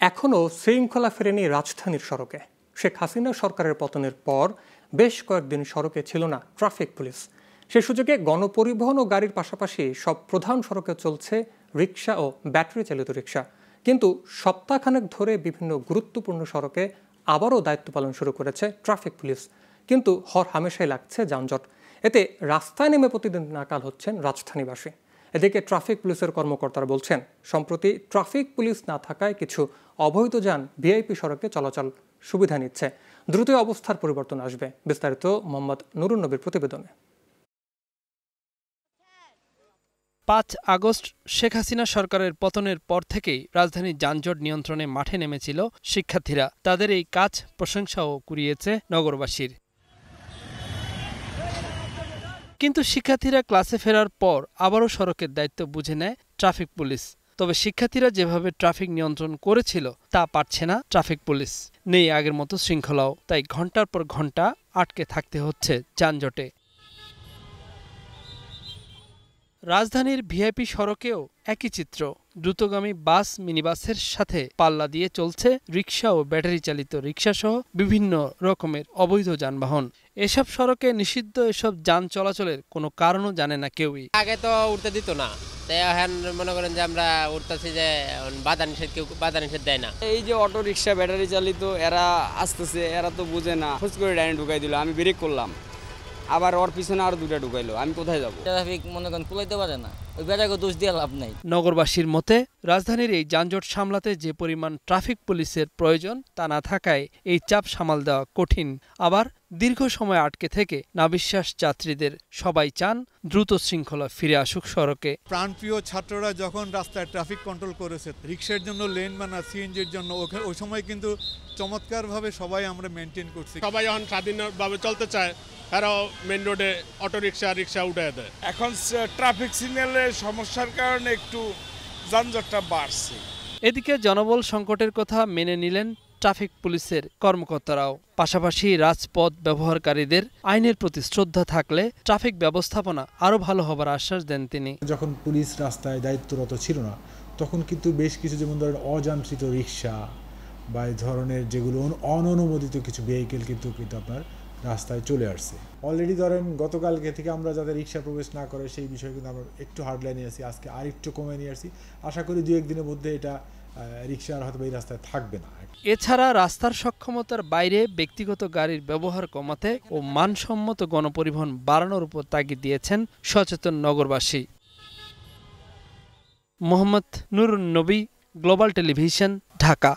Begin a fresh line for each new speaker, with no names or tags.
এখনও শৃঙ্খলা ফেরেনি রাজধানীর সড়কে। শেখ হাসিনা সরকারের পতনের পর বেশ কয়েকদিন সড়কে ছিল না ট্রাফিক পুলিশ। সে সুযোগে গণপরিবহন ও গাড়ির পাশাপাশি সব প্রধান সড়কে চলছে রিকশা ও ব্যাটারি চালিত রিকশা। কিন্তু সপ্তাহখানেক ধরে বিভিন্ন গুরুত্বপূর্ণ সড়কে আবারও দায়িত্ব পালন শুরু করেছে ট্রাফিক পুলিশ। কিন্তু হর হামেশাই লাগছে যানজট। এতে রাস্তায় নেমে প্রতিদিন নাকাল হচ্ছেন রাজধানীবাসী। এদিকে ট্রাফিক পুলিশের কর্মকর্তারা বলছেন, সম্প্রতি ট্রাফিক পুলিশ না থাকায় কিছু অবৈধ যান ভিআইপি সড়কে চলাচল সুবিধা নিচ্ছে। দ্রুত অবস্থার পরিবর্তন আসবে। বিস্তারিত মোহাম্মদ নুরুন নবীর প্রতিবেদনে।
৫ আগস্ট শেখ হাসিনা সরকারের পতনের পর থেকেই রাজধানীর যানজট নিয়ন্ত্রণে মাঠে নেমেছিল শিক্ষার্থীরা। তাদের এই কাজ প্রশংসাও কুড়িয়েছে নগরবাসীর। কিন্তু শিক্ষার্থীরা ক্লাসে ফেরার পর আবারও সড়কের দায়িত্ব বুঝে নেয় ট্রাফিক পুলিশ। তবে শিক্ষার্থীরা যেভাবে ট্রাফিক নিয়ন্ত্রণ করেছিল তা পারছে না ট্রাফিক পুলিশ। নেই আগের মতো শৃঙ্খলাও, তাই ঘন্টার পর ঘন্টা আটকে থাকতে হচ্ছে যানজটে। রাজধানীর ভিআইপি সড়কেও একই চিত্র। দ্রুতগামী বাস, মিনিবাসের সাথে পাল্লা দিয়ে চলছে রিকশা ও ব্যাটারি চালিত রিকশাসহ বিভিন্ন রকমের অবৈধ যানবাহন। এসব সড়কে নিষিদ্ধ এসব যান চলাচলের কোনো কারণও জানে না কেউই।
আগে তো উঠতে দিত না, তাই এখন মনে করেন যে আমরা উঠতেছি যে কেউ বাধা নিষেধ দেয় না।
এই যে অটো রিকশা ব্যাটারি চালিত এরা আসতেছে, এরা তো বুঝে না, খোঁজ করে ডাইনে ঢুকাই দিল। আমি ব্রেক করলাম, আবার ওর পিছনে আরো দুটা ঢুকাইলো। আমি কোথায় যাবো?
ট্রাফিক মনে করেন কুলাইতে পারে না, ওই বেটাকে দোষ দিয়ে লাভ নাই।
নগরবাসীর মতে রাজধানীর এই যানজট সামলাতে যে পরিমাণ ট্রাফিক পুলিশের প্রয়োজন তা না থাকায় এই চাপ সামাল দেওয়া কঠিন। আবার দীর্ঘ সময় আটকে থেকে নাবিশ্বাস যাত্রীদের সবাই চান দ্রুত শৃঙ্খলা ফিরে আসুক সড়কে।
প্রাণপ্রিয় ছাত্ররা যখন রাস্তায় ট্রাফিক কন্ট্রোল করেছে, রিক্সার জন্য লেন বানা, সিএনজির জন্য, ওই সময় কিন্তু চমৎকারভাবে সবাই আমরা মেনটেন করছি।
সবাই এখন স্বাধীনভাবে চলতে চায়, তারাও মেন রোডে অটো রিক্সা উঠে দেয়।
এখন ট্রাফিক সিগন্যালের সমস্যার কারণে একটু যানজটটা বাড়ছে।
এদিকে জনবল সংকটের কথা মেনে নিলেন ট্রাফিক পুলিশের কর্মকর্তারাও। পাশাপাশি রাজপথ ব্যবহারকারীদের আইনের প্রতি শ্রদ্ধা থাকলে ট্রাফিক ব্যবস্থাপনা আরও ভালো হবার আশ্বাস দেন তিনি।
যখন পুলিশ রাস্তায় দায়িত্বরত ছিল না, তখন কিন্তু বেশ কিছু, যেমন ধরেন অযান্ত্রিত রিক্সা বা এই ধরনের যেগুলো অননুমোদিত কিছু ভেহিকেল কিন্তু আপনার রাস্তায় চলে আসছে। অলরেডি ধরেন গতকালকে থেকে আমরা যাতে রিক্সা প্রবেশ না করে সেই বিষয়ে কিন্তু আমরা একটু হার্ডলাইনে আছি, আজকে আরেকটু কমে নিয়ে আসছি। আশা করি 2-1 দিনের মধ্যে এটা রিক্সা আর হয়তো এই রাস্তায় থাকবে না।
এছাড়া রাস্তার সক্ষমতার বাইরে ব্যক্তিগত গাড়ির ব্যবহার কমাতে ও মানসম্মত গণপরিবহন বাড়ানোর উপর তাগিদ দিয়েছেন সচেতন নগরবাসী। মোহাম্মদ নুরুন নবী, গ্লোবাল টেলিভিশন, ঢাকা।